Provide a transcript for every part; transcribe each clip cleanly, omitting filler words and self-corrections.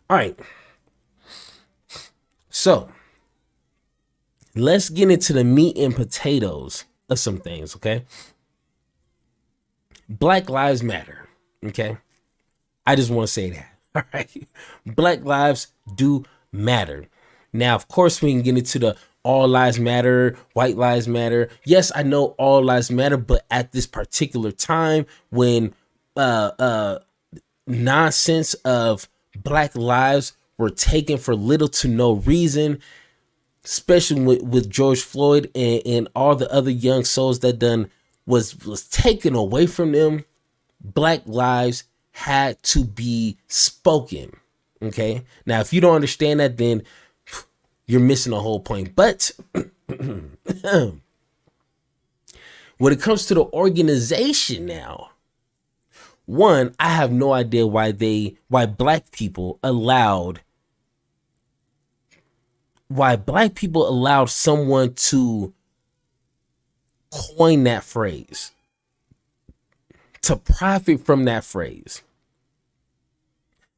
All right. So let's get into the meat and potatoes of some things, okay? Black Lives Matter, okay? I just want to say that, all right? Black lives do matter. Now, of course, we can get into the all lives matter, white lives matter. Yes, I know all lives matter, but at this particular time when nonsense of black lives were taken for little to no reason, especially with George Floyd and all the other young souls that done was taken away from them, black lives had to be spoken. Okay. Now, if you don't understand that, then you're missing the whole point. But when it comes to the organization now, one, I have no idea why black people allowed someone to coin that phrase, to profit from that phrase.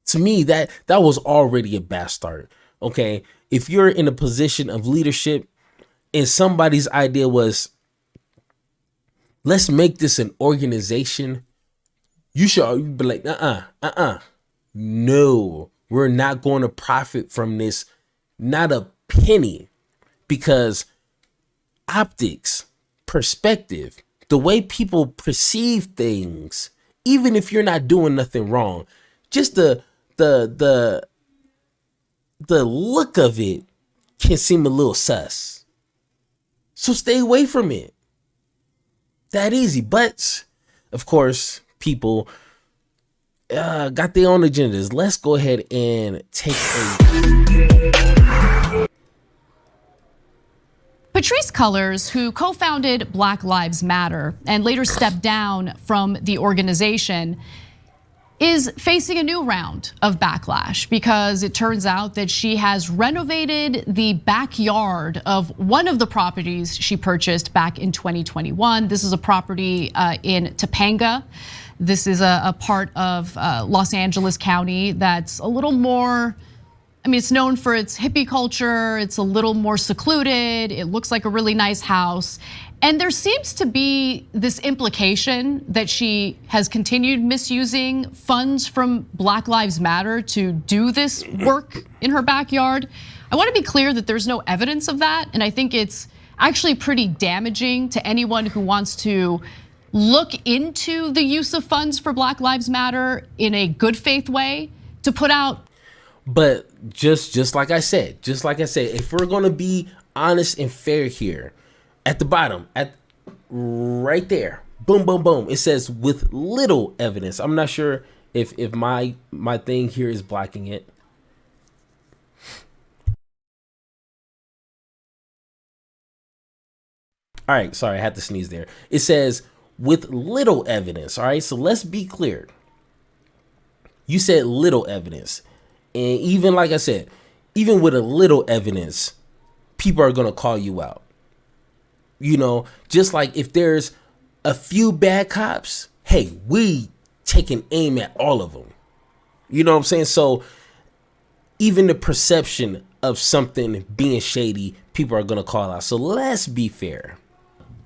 To me, that was already a bad start. Okay. If you're in a position of leadership and somebody's idea was, let's make this an organization, you should be like, no, we're not going to profit from this, not a penny, because optics, perspective, the way people perceive things, even if you're not doing nothing wrong, just the look of it can seem a little sus. So stay away from it. That easy. But of course, people got their own agendas. Let's go ahead and take a... Patrisse Cullors, who co-founded Black Lives Matter and later stepped down from the organization, is facing a new round of backlash because it turns out that she has renovated the backyard of one of the properties she purchased back in 2021. This is a property in Topanga. This is a part of Los Angeles County that's a little more, I mean, it's known for its hippie culture. It's a little more secluded. It looks like a really nice house. And there seems to be this implication that she has continued misusing funds from Black Lives Matter to do this work in her backyard. I want to be clear that there's no evidence of that. And I think it's actually pretty damaging to anyone who wants to look into the use of funds for Black Lives Matter in a good faith way to put out. But just like I said, if we're going to be honest and fair here, at the bottom, right there, boom, boom, boom, it says with little evidence. I'm not sure if my thing here is blocking it. All right, sorry, I had to sneeze there. It says with little evidence. All right, so let's be clear. You said little evidence. And even like I said, even with a little evidence, people are going to call you out. You know, just like if there's a few bad cops, hey, we take an aim at all of them. You know what I'm saying? So even the perception of something being shady, people are going to call out. So let's be fair.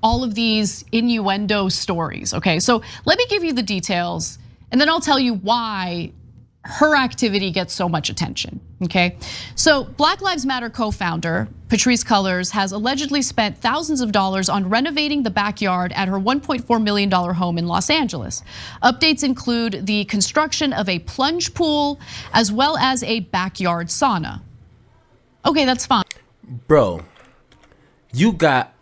All of these innuendo stories, okay? So let me give you the details and then I'll tell you why her activity gets so much attention, okay? So Black Lives Matter co-founder Patrisse Cullors has allegedly spent thousands of dollars on renovating the backyard at her $1.4 million home in Los Angeles. Updates include the construction of a plunge pool as well as a backyard sauna. Okay, that's fine. Bro, you got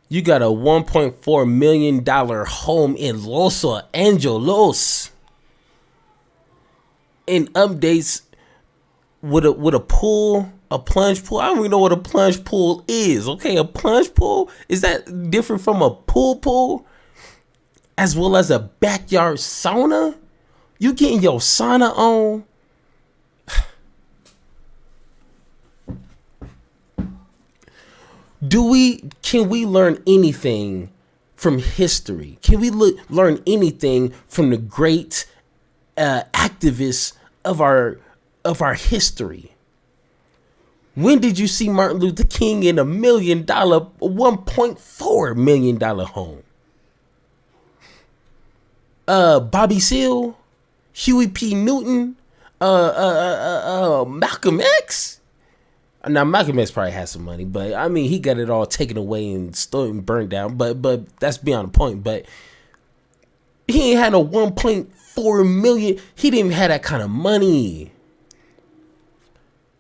you got a $1.4 million home in Los Angeles. In updates with a pool, a plunge pool. I don't even know what a plunge pool is. Okay, a plunge pool, is that different from a pool? As well as a backyard sauna? You getting your sauna on? Can we learn anything from history? Can we learn anything from the great activists of our history. When did you see Martin Luther King in $1.4 million home? Bobby Seale, Huey P. Newton, Malcolm X. Now Malcolm X probably has some money, but I mean he got it all taken away and stolen and burned down. But that's beyond the point. But he ain't had no 1.4 million. He didn't even have that kind of money.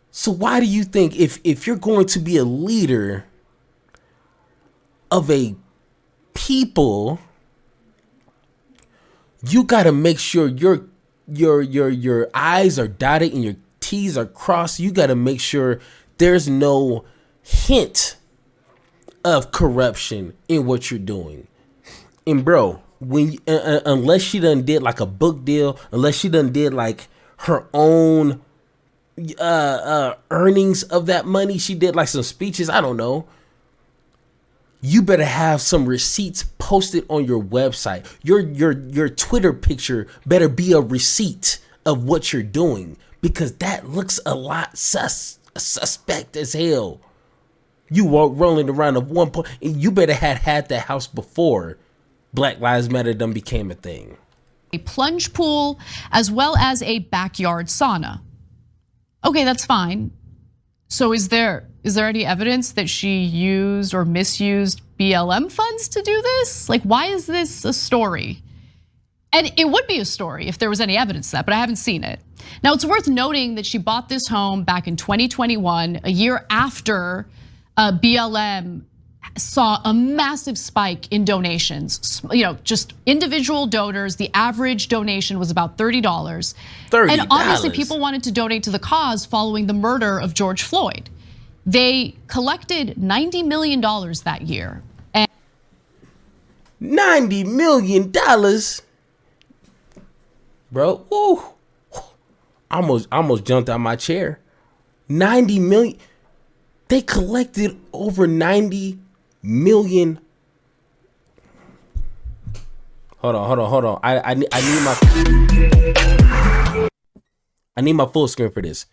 So why do you think if you're going to be a leader of a people, you got to make sure your I's are dotted and your T's are crossed. You got to make sure there's no hint of corruption in what you're doing. And bro, when unless she done did like a book deal, unless she done did like her own earnings of that money, she did like some speeches, I don't know. You better have some receipts posted on your website. Your Twitter picture better be a receipt of what you're doing, because that looks a lot suspect as hell. You walk rolling around of one point, and you better had that house before Black Lives Matter done became a thing. A plunge pool, as well as a backyard sauna. Okay, that's fine. So is there any evidence that she used or misused BLM funds to do this? Like, why is this a story? And it would be a story if there was any evidence of that, but I haven't seen it. Now, it's worth noting that she bought this home back in 2021, a year after BLM saw a massive spike in donations. Just individual donors. The average donation was about $30. And obviously people wanted to donate to the cause following the murder of George Floyd. They collected $90 million that year. And $90 million? Bro, woo. Almost jumped out my chair. 90 million. They collected over 90 million. Hold on. I need my full screen for this.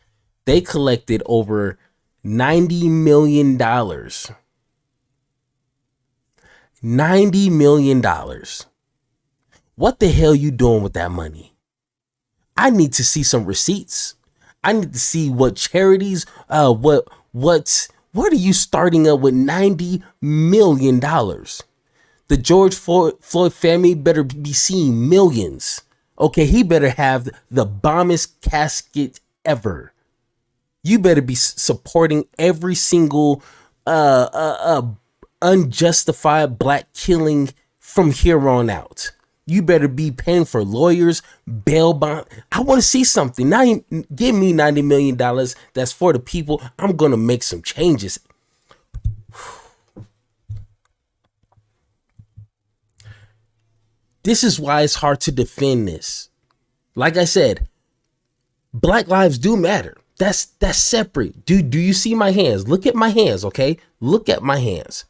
They collected over $90 million. $90 million. What the hell you doing with that money? I need to see some receipts. I need to see what charities, what are you starting up with $90 million? The George Floyd family better be seeing millions. Okay, he better have the bombest casket ever. You better be supporting every single unjustified black killing from here on out. You better be paying for lawyers, bail bond. I want to see something. Now give me $90 million. That's for the people. I'm going to make some changes. This is why it's hard to defend this. Like I said, Black lives do matter. That's separate. Do you see my hands? Look at my hands, okay? Look at my hands.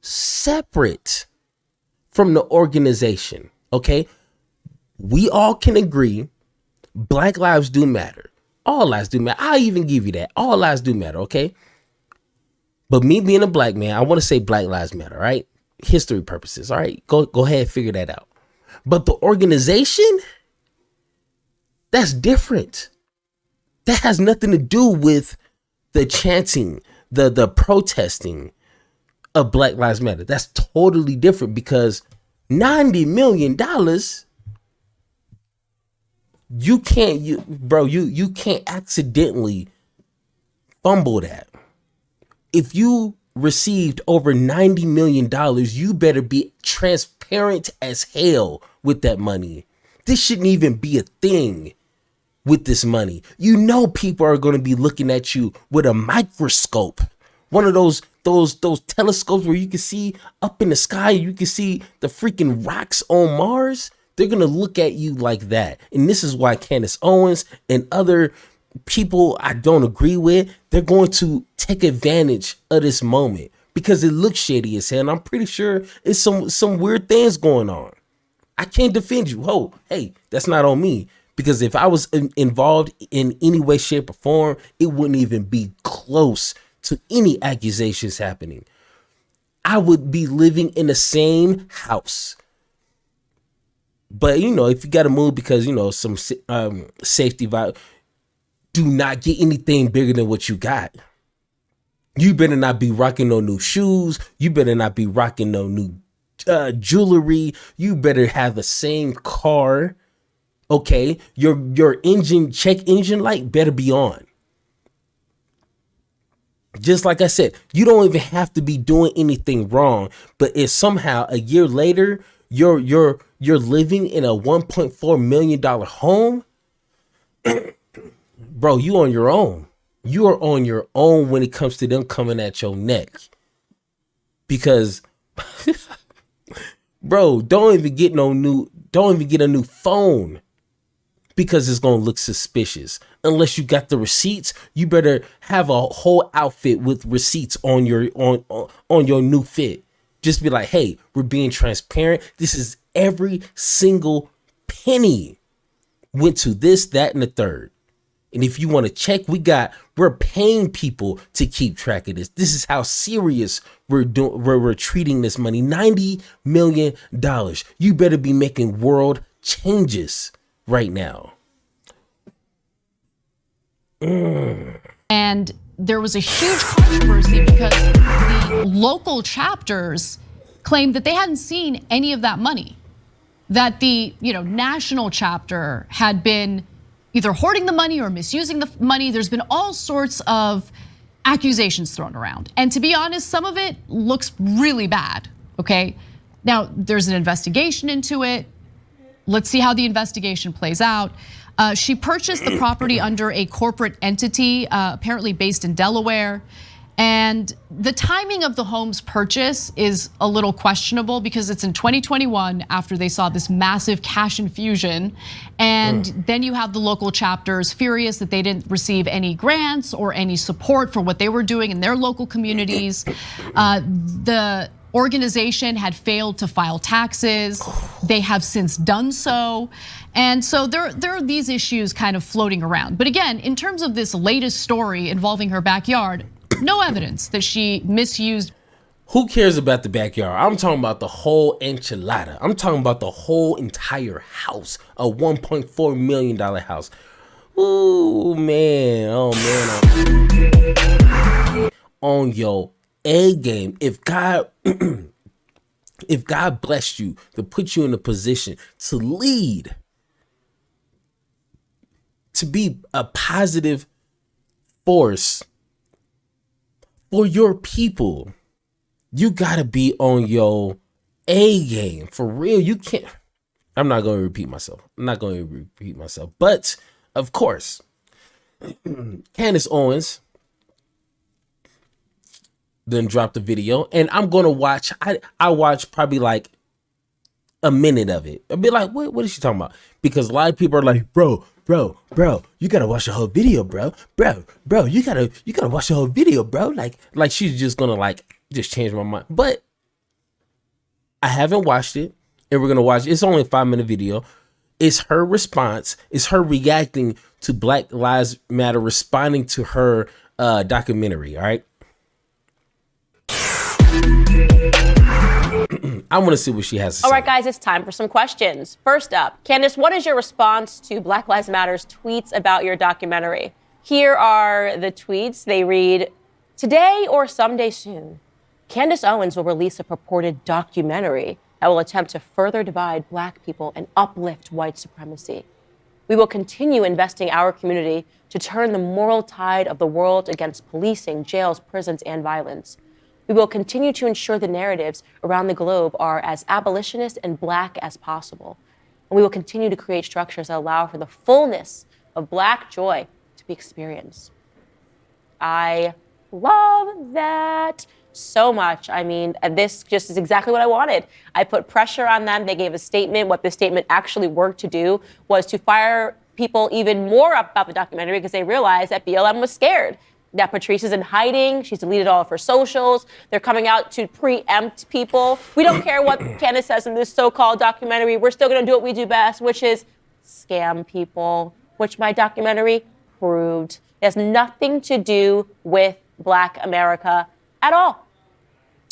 Separate from the organization, okay? We all can agree Black lives do matter. All lives do matter. I'll even give you that. All lives do matter, okay? But me being a black man, I want to say Black lives matter, right? History purposes, all right? Go ahead and figure that out. But the organization, that's different. That has nothing to do with the chanting, the protesting of Black Lives Matter. That's totally different, because $90 million, you can't accidentally fumble that. If you received over $90 million, you better be transparent as hell with that money. This shouldn't even be a thing with this money. You know people are going to be looking at you with a microscope. One of those telescopes where you can see up in the sky, you can see the freaking rocks on Mars. They're going to look at you like that. And this is why Candace Owens and other people I don't agree with, they're going to take advantage of this moment because it looks shady as hell. And I'm pretty sure it's some weird things going on. I can't defend you. Hey, that's not on me, Because if I was involved in any way, shape, or form, it wouldn't even be close to any accusations happening. I would be living in the same house. But, if you got to move because, some safety violation, do not get anything bigger than what you got. You better not be rocking no new shoes. You better not be rocking no new jewelry. You better have the same car. Okay, your check engine light better be on. Just like I said, you don't even have to be doing anything wrong. But if somehow a year later you're living in a $1.4 million home, bro, you on your own. You are on your own when it comes to them coming at your neck. Because, bro, don't even get a new phone, because it's gonna look suspicious. Unless you got the receipts, you better have a whole outfit with receipts on your new fit. Just be like, hey, we're being transparent. This is every single penny went to this, that, and the third. And if you want to check, we're paying people to keep track of this. This is how serious we're treating this money. $90 million. You better be making world changes right now. And there was a huge controversy because the local chapters claimed that they hadn't seen any of that money, that the national chapter had been either hoarding the money or misusing the money. There's been all sorts of accusations thrown around. And to be honest, some of it looks really bad, okay? Now, there's an investigation into it. Let's see how the investigation plays out. She purchased the property under a corporate entity, apparently based in Delaware. And the timing of the home's purchase is a little questionable because it's in 2021 after they saw this massive cash infusion. And then you have the local chapters furious that they didn't receive any grants or any support for what they were doing in their local communities. The organization had failed to file taxes. They have since done so. And so there are these issues kind of floating around. But again, in terms of this latest story involving her backyard, no evidence that she misused. Who cares about the backyard? I'm talking about the whole enchilada. I'm talking about the whole entire house, a $1.4 million house. Ooh, man. Oh, man. On your A game. If God blessed you to put you in a position to lead, to be a positive force for your people, you gotta be on your A game for real. You can't. I'm not going to repeat myself. But of course, Candace Owens then dropped the video, and I'm gonna watch. I watched probably like a minute of it. I'll be like, what is she talking about? Because a lot of people are like, bro, you gotta watch the whole video, bro, you gotta watch the whole video, bro. Like she's just gonna just change my mind. But I haven't watched it, and we're gonna watch it. It's only a 5-minute video. It's her response. It's her reacting to Black Lives Matter, responding to her documentary. All right. I want to see what she has to say. All right, guys, it's time for some questions. First up, Candace, what is your response to Black Lives Matter's tweets about your documentary? Here are the tweets. They read, today or someday soon, Candace Owens will release a purported documentary that will attempt to further divide Black people and uplift white supremacy. We will continue investing our community to turn the moral tide of the world against policing, jails, prisons, and violence. We will continue to ensure the narratives around the globe are as abolitionist and Black as possible. And we will continue to create structures that allow for the fullness of Black joy to be experienced. I love that so much. I mean, this just is exactly what I wanted. I put pressure on them. They gave a statement. What the statement actually worked to do was to fire people even more up about the documentary because they realized that BLM was scared. That Patrice is in hiding. She's deleted all of her socials. They're coming out to preempt people. We don't care what Candace says in this so-called documentary. We're still going to do what we do best, which is scam people, which my documentary proved. It has nothing to do with Black America at all.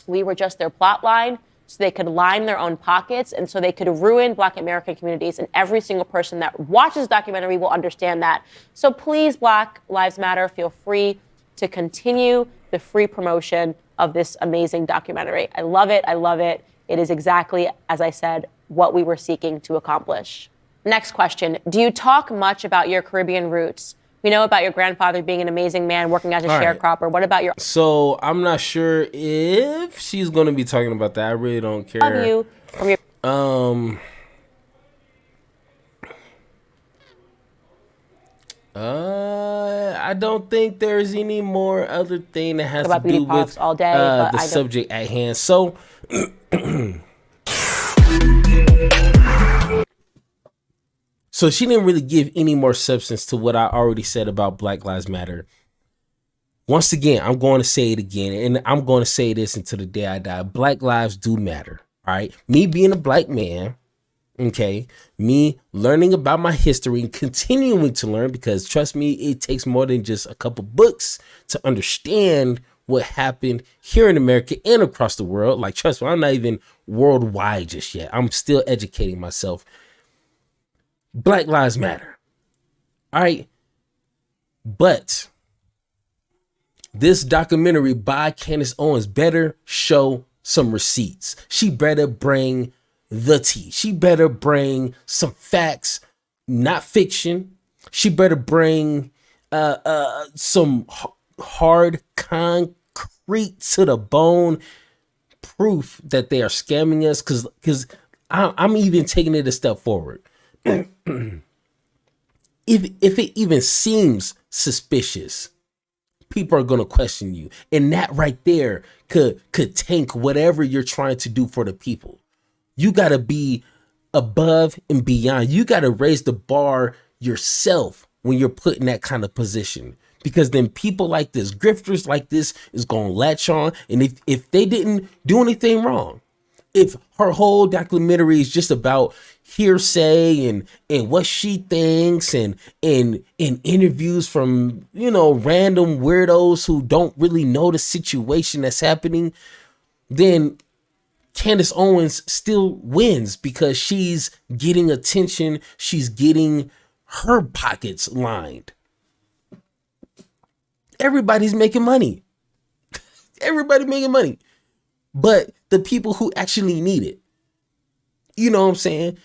We were just their plot line so they could line their own pockets and so they could ruin Black American communities. And every single person that watches the documentary will understand that. So please, Black Lives Matter, feel free to continue the free promotion of this amazing documentary. I love it. I love it. It is exactly, as I said, what we were seeking to accomplish. Next question. Do you talk much about your Caribbean roots? We know about your grandfather being an amazing man working as a sharecropper. What about your... So I'm not sure if she's going to be talking about that. I really don't care. Love you from your... I don't think there's any more other thing that has to do with all day, the subject at hand. So so she didn't really give any more substance to what I already said about Black Lives Matter. Once again, I'm going to say it again, and I'm going to say this until the day I die. Black lives do matter. All right. Me being a Black man, okay, me learning about my history and continuing to learn, because trust me, it takes more than just a couple books to understand what happened here in America and across the world. Like, trust me, I'm not even worldwide just yet. I'm still educating myself. Black lives matter. All right. But this documentary by Candace Owens better show some receipts. She better bring the tea. She better bring some facts, not fiction. She better bring some hard, concrete to the bone proof that they are scamming us. Because I'm even taking it a step forward. If it even seems suspicious, people are going to question you. And that right there could tank whatever you're trying to do for the people. You got to be above and beyond. You got to raise the bar yourself when you're put in that kind of position, because then people like this, grifters like this, is going to latch on. And if they didn't do anything wrong, if her whole documentary is just about hearsay and what she thinks and interviews from, random weirdos who don't really know the situation that's happening, then Candace Owens still wins because she's getting attention. She's getting her pockets lined. Everybody's making money. Everybody making money. But the people who actually need it, you know what I'm saying?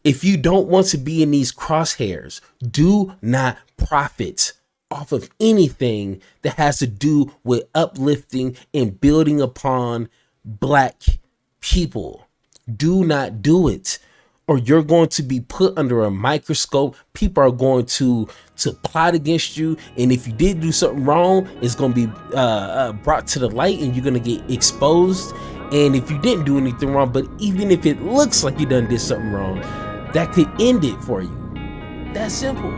If you don't want to be in these crosshairs, do not profit off of anything that has to do with uplifting and building upon Black people. Do not do it, or you're going to be put under a microscope. People are going to plot against you, and if you did do something wrong, it's going to be brought to the light, and you're going to get exposed. And if you didn't do anything wrong, but even if it looks like you done did something wrong, that could end it for you. That's simple.